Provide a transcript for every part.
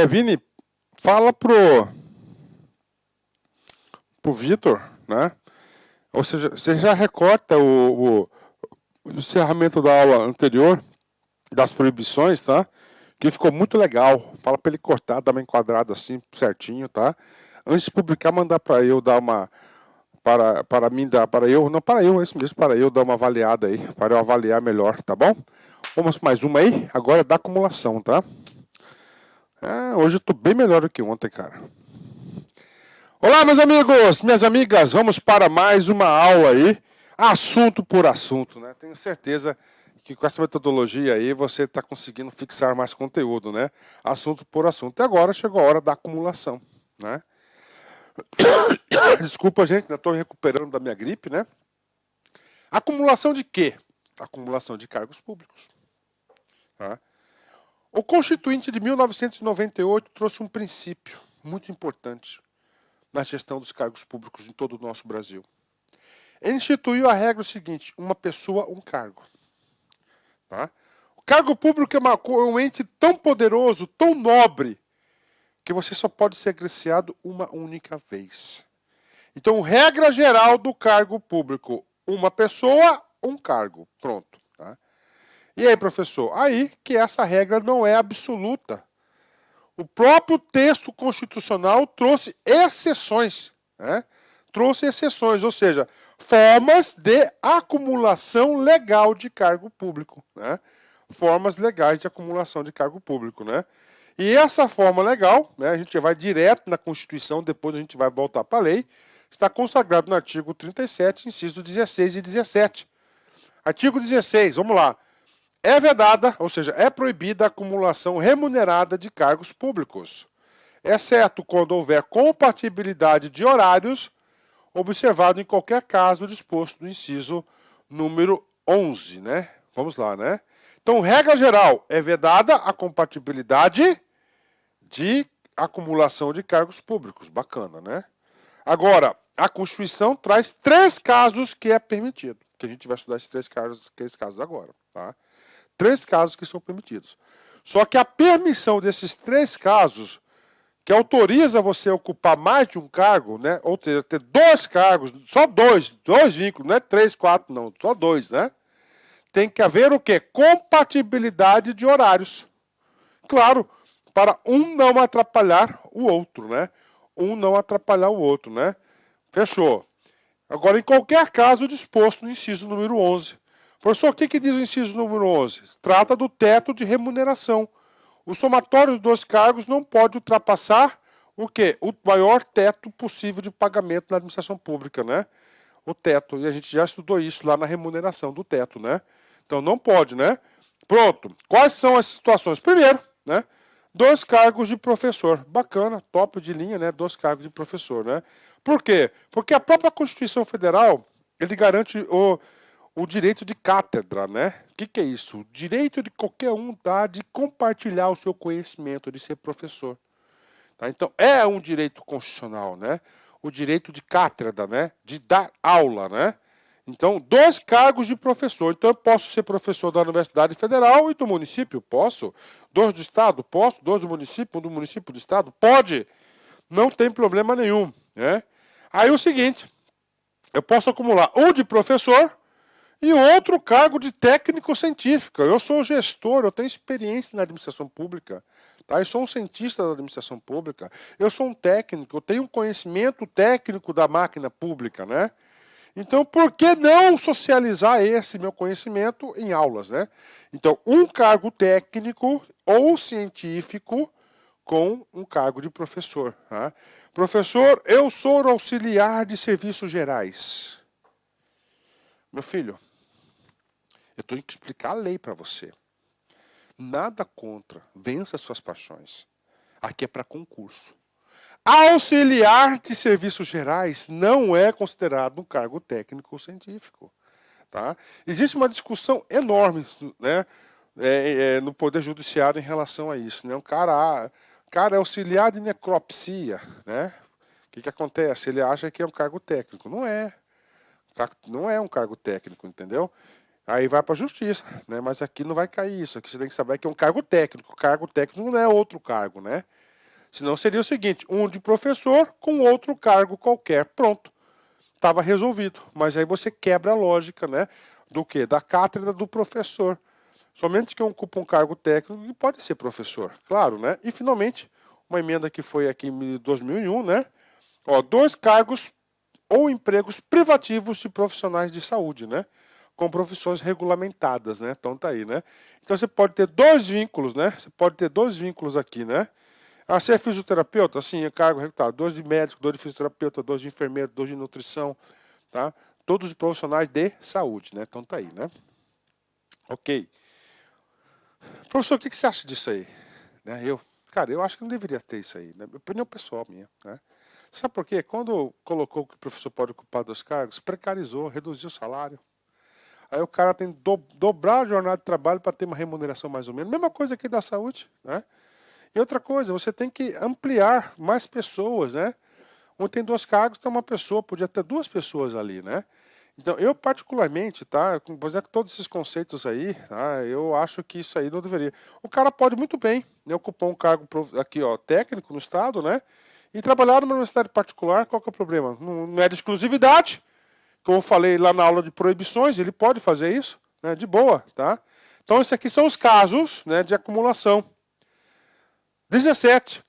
Vini, fala pro Vitor, né? Ou seja, você já recorta o encerramento da aula anterior das proibições, tá? Que ficou muito legal. Fala para ele cortar, dar uma enquadrada assim, certinho, tá? Antes de publicar, mandar para eu dar uma para mim dar para eu, não para eu, é isso mesmo, para eu dar uma avaliada aí, para eu avaliar melhor, tá bom? Vamos mais uma aí, agora é da acumulação, tá? Hoje eu tô bem melhor do que ontem, cara. Olá, meus amigos, minhas amigas, vamos para mais uma aula aí, assunto por assunto, né? Tenho certeza que com essa metodologia aí você está conseguindo fixar mais conteúdo, né? Assunto por assunto. E agora chegou a hora da acumulação, né? Desculpa, gente, ainda estou recuperando da minha gripe, né? Acumulação de quê? Acumulação de cargos públicos. Tá? O Constituinte de 1998 trouxe um princípio muito importante na gestão dos cargos públicos em todo o nosso Brasil. Ele instituiu a regra seguinte: uma pessoa, um cargo. Tá? O cargo público é um ente tão poderoso, tão nobre, que você só pode ser agraciado uma única vez. Então, regra geral do cargo público: uma pessoa, um cargo. Pronto. Tá? E aí, professor? Aí que essa regra não é absoluta. O próprio texto constitucional trouxe exceções, né? Trouxe exceções, ou seja, formas de acumulação legal de cargo público, né? Formas legais de acumulação de cargo público, né? E essa forma legal, né, a gente vai direto na Constituição, depois a gente vai voltar para a lei, está consagrado no artigo 37, inciso 16 e 17. Artigo 16, vamos lá. É vedada, ou seja, é proibida a acumulação remunerada de cargos públicos, exceto quando houver compatibilidade de horários, observado em qualquer caso disposto no inciso número 11, né? Vamos lá, né? Então, regra geral, é vedada a compatibilidade de acumulação de cargos públicos. Bacana, né? Agora, a Constituição traz 3 casos que é permitido, que a gente vai estudar esses 3 casos agora, tá? 3 casos que são permitidos. Só que a permissão desses 3 casos, que autoriza você a ocupar mais de um cargo, né? Ou ter 2 cargos, só 2 vínculos, não é 3, 4, não, só 2, né? Tem que haver o quê? Compatibilidade de horários. Claro, para um não atrapalhar o outro, né? Um não atrapalhar o outro, né? Fechou. Agora, em qualquer caso disposto no inciso número 11. Professor, o que diz o inciso número 11? Trata do teto de remuneração. O somatório dos 2 cargos não pode ultrapassar o quê? O maior teto possível de pagamento na administração pública, né? O teto. E a gente já estudou isso lá na remuneração do teto, né? Então não pode, né? Pronto. Quais são as situações? Primeiro, né? 2 cargos de professor. Bacana, top de linha, né? 2 cargos de professor, né? Por quê? Porque a própria Constituição Federal, ele garante o direito de cátedra, né? O que é isso? O direito de qualquer um tá, de compartilhar o seu conhecimento, de ser professor. Tá? Então, é um direito constitucional, né? O direito de cátedra, né? De dar aula, né? Então, 2 cargos de professor. Então, eu posso ser professor da Universidade Federal e do município? Posso. 2 do Estado? Posso. 2 do município? 1 do município do Estado? Pode. Não tem problema nenhum, né? Aí, o seguinte, eu posso acumular um de professor e outro cargo de técnico científico. Eu sou gestor, eu tenho experiência na administração pública. Tá? Eu sou um cientista da administração pública. Eu sou um técnico, eu tenho um conhecimento técnico da máquina pública, né? Então, por que não socializar esse meu conhecimento em aulas, né? Então, um cargo técnico ou científico com um cargo de professor. Tá? Professor, eu sou auxiliar de serviços gerais. Meu filho, eu tenho que explicar a lei para você. Nada contra. Vença suas paixões. Aqui é para concurso. Auxiliar de serviços gerais não é considerado um cargo técnico ou científico. Tá? Existe uma discussão enorme, né, no Poder Judiciário em relação a isso. Né? O cara é auxiliar de necropsia. Né? O que acontece? Ele acha que é um cargo técnico. Não é. Não é um cargo técnico, entendeu? Aí vai para a justiça, né? Mas aqui não vai cair isso. Aqui você tem que saber que é um cargo técnico. O cargo técnico não é outro cargo, né? Senão seria o seguinte, um de professor com outro cargo qualquer. Pronto. Estava resolvido. Mas aí você quebra a lógica, né? Do quê? Da cátedra do professor. Somente quem ocupa um cargo técnico pode ser professor. Claro, né? E finalmente, uma emenda que foi aqui em 2001, né? Ó, 2 cargos ou empregos privativos de profissionais de saúde, né? Com profissões regulamentadas, né? Então tá aí, né? Então você pode ter 2 vínculos, né? Você pode ter 2 vínculos aqui, né? Ah, você é fisioterapeuta? Sim, é cargo, tá. 2 de médico, 2 de fisioterapeuta, 2 de enfermeiro, 2 de nutrição, tá? Todos de profissionais de saúde, né? Então tá aí, né? Ok. Professor, o que você acha disso aí? Né? Cara, eu acho que não deveria ter isso aí, né? Opinião pessoal minha, né? Sabe por quê? Quando colocou que o professor pode ocupar 2 cargos, precarizou, reduziu o salário. Aí o cara tem que dobrar a jornada de trabalho para ter uma remuneração mais ou menos. Mesma coisa aqui da saúde, né? E outra coisa, você tem que ampliar mais pessoas, né? Onde tem 2 cargos, tem uma pessoa, podia ter 2 pessoas ali, né? Então, eu particularmente, tá? Com todos esses conceitos aí, tá? Eu acho que isso aí não deveria. O cara pode muito bem, né, ocupar um cargo aqui, ó, técnico no estado, né? E trabalhar numa universidade particular, qual que é o problema? Não é de exclusividade, como eu falei lá na aula de proibições, ele pode fazer isso, né? De boa, tá? Então, esses aqui são os casos, né, de acumulação. 17.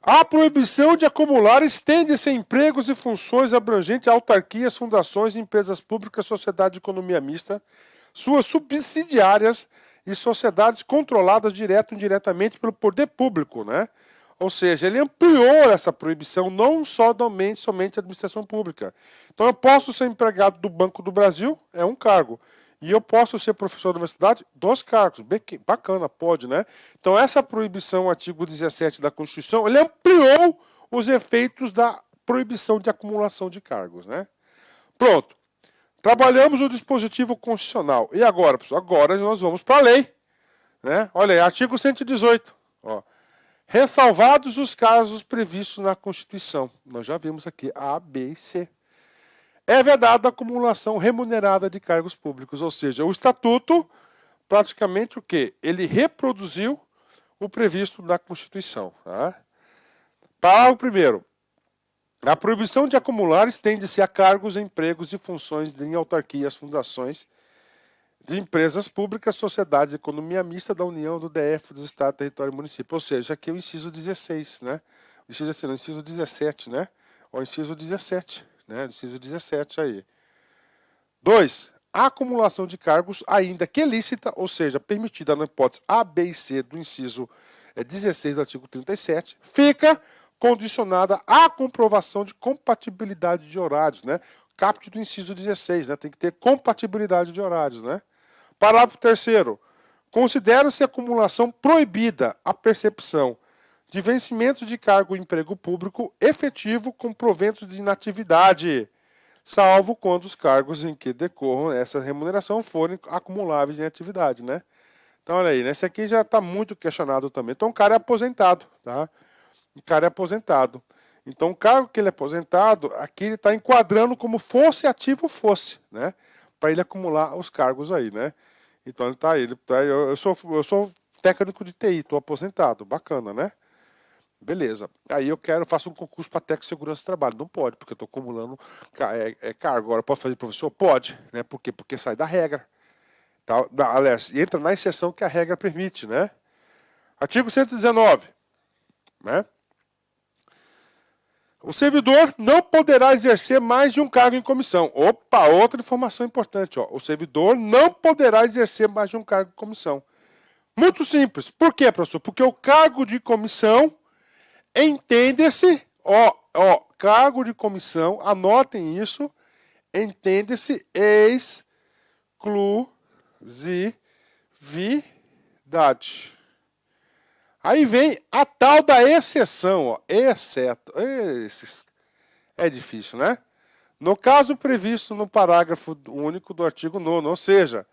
A proibição de acumular estende-se a empregos e funções abrangentes a autarquias, fundações, empresas públicas, sociedade de economia mista, suas subsidiárias e sociedades controladas direto ou indiretamente pelo poder público, né? Ou seja, ele ampliou essa proibição não somente a administração pública. Então eu posso ser empregado do Banco do Brasil, é um cargo. E eu posso ser professor da universidade, 2 cargos. Bacana, pode, né? Então, essa proibição, artigo 17 da Constituição, ele ampliou os efeitos da proibição de acumulação de cargos, né? Pronto. Trabalhamos o dispositivo constitucional. E agora, pessoal? Agora nós vamos para a lei. Né? Olha aí, artigo 118. Ó. Ressalvados os casos previstos na Constituição. Nós já vimos aqui A, B e C. É vedada a acumulação remunerada de cargos públicos, ou seja, o estatuto praticamente o quê? Ele reproduziu o previsto na Constituição. Tá? Parágrafo 1º. A proibição de acumular estende-se a cargos, empregos e funções em autarquias, fundações de empresas públicas, sociedade de economia mista da União, do DF, dos Estados, território e município. Ou seja, aqui é o inciso 16, né? O inciso 17, né? Ou o inciso 17. Né, inciso 17 aí. 2. A acumulação de cargos, ainda que lícita, ou seja, permitida na hipótese A, B e C do inciso 16 do artigo 37, fica condicionada à comprovação de compatibilidade de horários, né? Caput do inciso 16, né? Tem que ter compatibilidade de horários, né? Parágrafo 3º. Considera-se acumulação proibida a percepção de vencimento de cargo ou emprego público efetivo com proventos de inatividade, salvo quando os cargos em que decorram essa remuneração forem acumuláveis em atividade, né? Então, olha aí, né? Esse aqui já está muito questionado também. Então, o cara é aposentado, tá? O cara é aposentado. Então, o cargo que ele é aposentado, aqui ele está enquadrando como fosse ativo fosse, né? Para ele acumular os cargos aí, né? Então, ele está aí. Eu sou técnico de TI, estou aposentado, bacana, né? Beleza. Aí faço um concurso para técnico de segurança do trabalho. Não pode, porque eu estou acumulando cargo. Agora, posso fazer professor? Pode. Né? Por quê? Porque sai da regra. Tá? Aliás, entra na exceção que a regra permite. Né? Artigo 119. Né? O servidor não poderá exercer mais de um cargo em comissão. Opa, outra informação importante. Ó. O servidor não poderá exercer mais de um cargo em comissão. Muito simples. Por quê, professor? Porque o cargo de comissão entende-se, cargo de comissão, anotem isso, entende-se exclusividade. Aí vem a tal da exceção, ó, exceto. É difícil, né? No caso previsto no parágrafo único do artigo 9º, ou seja,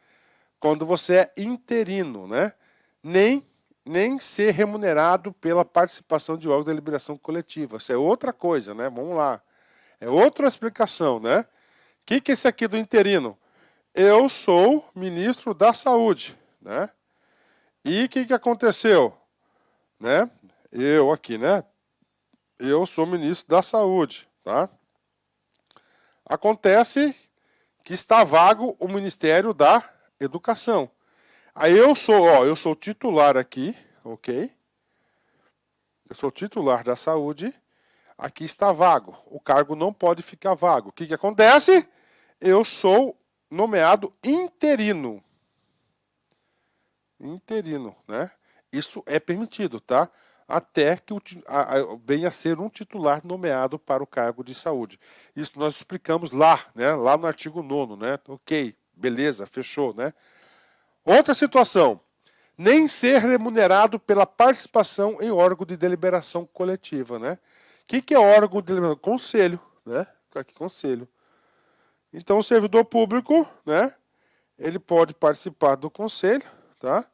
quando você é interino, né? Nem ser remunerado pela participação de órgãos de deliberação coletiva. Isso é outra coisa, né? Vamos lá. É outra explicação, né? O que é esse aqui do interino? Eu sou ministro da Saúde, né? E o que aconteceu? Né? Eu aqui, né? Eu sou ministro da Saúde, tá? Acontece que está vago o Ministério da Educação. Aí eu sou titular aqui, ok? Eu sou titular da saúde, aqui está vago. O cargo não pode ficar vago. O que acontece? Eu sou nomeado interino. Interino, né? Isso é permitido, tá? Até que venha a ser um titular nomeado para o cargo de saúde. Isso nós explicamos lá, né? Lá no artigo 9º, né? Ok, beleza, fechou, né? Outra situação, nem ser remunerado pela participação em órgão de deliberação coletiva, né? O que é órgão de deliberação? Conselho, né? Aqui, conselho. Então, o servidor público, né? Ele pode participar do conselho, tá?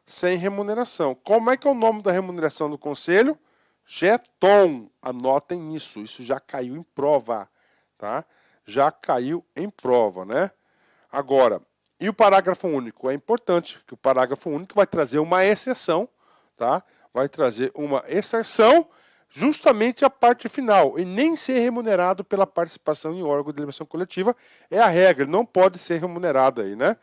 Sem remuneração. Como é que é o nome da remuneração do conselho? Jeton. Anotem isso. Isso já caiu em prova, tá? Já caiu em prova, né? Agora, e o parágrafo único? É importante que o parágrafo único vai trazer uma exceção, tá? Vai trazer uma exceção justamente a parte final. E nem ser remunerado pela participação em órgão de deliberação coletiva é a regra. Ele não pode ser remunerado aí, né?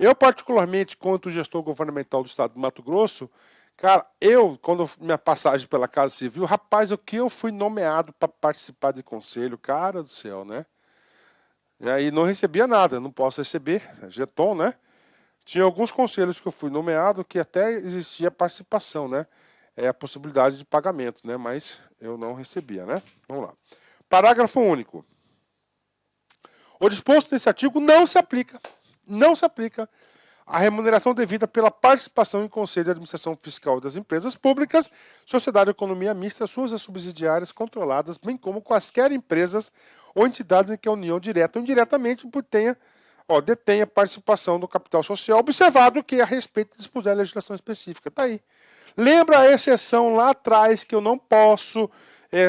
Eu, particularmente, quanto gestor governamental do estado do Mato Grosso, cara, quando minha passagem pela Casa Civil, rapaz, o que eu fui nomeado para participar de conselho, cara do céu, né? E aí não recebia nada, não posso receber, jeton, né? Tinha alguns conselhos que eu fui nomeado que até existia participação, né? É a possibilidade de pagamento, né? Mas eu não recebia, né? Vamos lá. Parágrafo único. O disposto nesse artigo não se aplica a remuneração devida pela participação em conselho de administração fiscal das empresas públicas, sociedade de economia mista, suas subsidiárias controladas, bem quaisquer empresas ou entidades em que a União, direta ou indiretamente, detenha participação do capital social, observado que a respeito dispuser a legislação específica. Está aí. Lembra a exceção lá atrás que eu não posso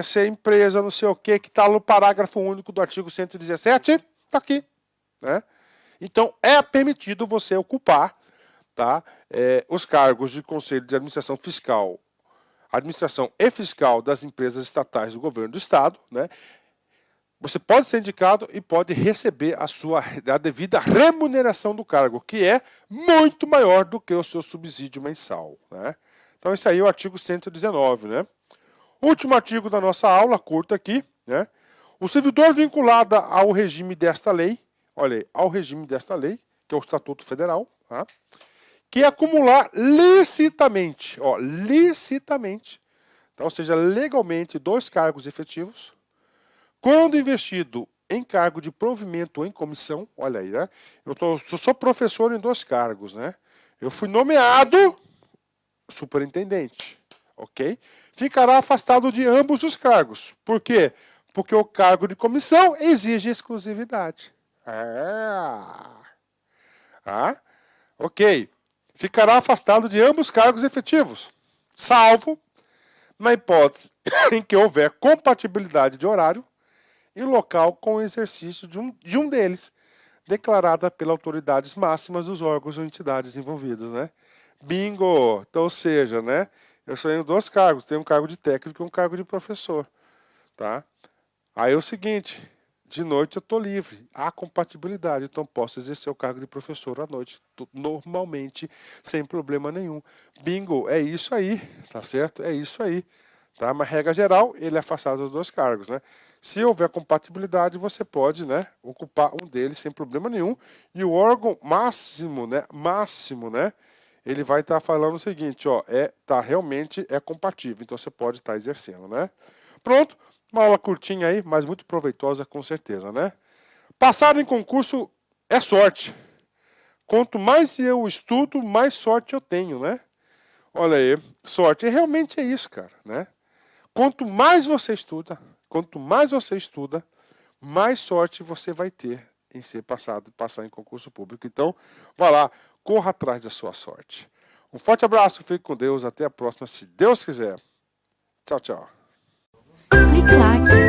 ser empresa, não sei o quê, que está no parágrafo único do artigo 117? Está aqui, né? Então, é permitido você ocupar, tá, os cargos de Conselho de Administração Fiscal, Administração e Fiscal das empresas estatais do governo do Estado, né? Você pode ser indicado e pode receber a devida remuneração do cargo, que é muito maior do que o seu subsídio mensal, né? Então, esse aí é o artigo 119, né? Último artigo da nossa aula, curta aqui, né? O servidor vinculado ao regime desta lei, olha aí, ao regime desta lei, que é o Estatuto Federal, tá? Que acumular licitamente, licitamente, então, ou seja, legalmente, 2 cargos efetivos, quando investido em cargo de provimento ou em comissão, olha aí, né? Eu sou professor em 2 cargos, né? Eu fui nomeado superintendente, ok? Ficará afastado de ambos os cargos. Por quê? Porque o cargo de comissão exige exclusividade. Ok. Ficará afastado de ambos os cargos efetivos, salvo na hipótese em que houver compatibilidade de horário e local com o exercício de um deles, declarada pelas autoridades máximas dos órgãos ou entidades envolvidos, né? Bingo! Então, ou seja, né? Eu sou em 2 cargos, tenho um cargo de técnico e um cargo de professor, tá? Aí é o seguinte, de noite eu estou livre, há compatibilidade, então posso exercer o cargo de professor à noite, normalmente, sem problema nenhum. Bingo, é isso aí, tá certo? É isso aí, tá? Mas regra geral, ele é afastado dos 2 cargos, né? Se houver compatibilidade, você pode, né, ocupar um deles sem problema nenhum, e o órgão máximo, né, ele vai estar falando o seguinte, realmente é compatível, então você pode estar exercendo, né? Pronto, uma aula curtinha aí, mas muito proveitosa com certeza, né? Passar em concurso é sorte. Quanto mais eu estudo, mais sorte eu tenho, né? Olha aí, sorte. E realmente é isso, cara, né? Quanto mais você estuda, mais sorte você vai ter em passar em concurso público. Então, vá lá, corra atrás da sua sorte. Um forte abraço, fique com Deus, até a próxima, se Deus quiser. Tchau, tchau. Clique lá.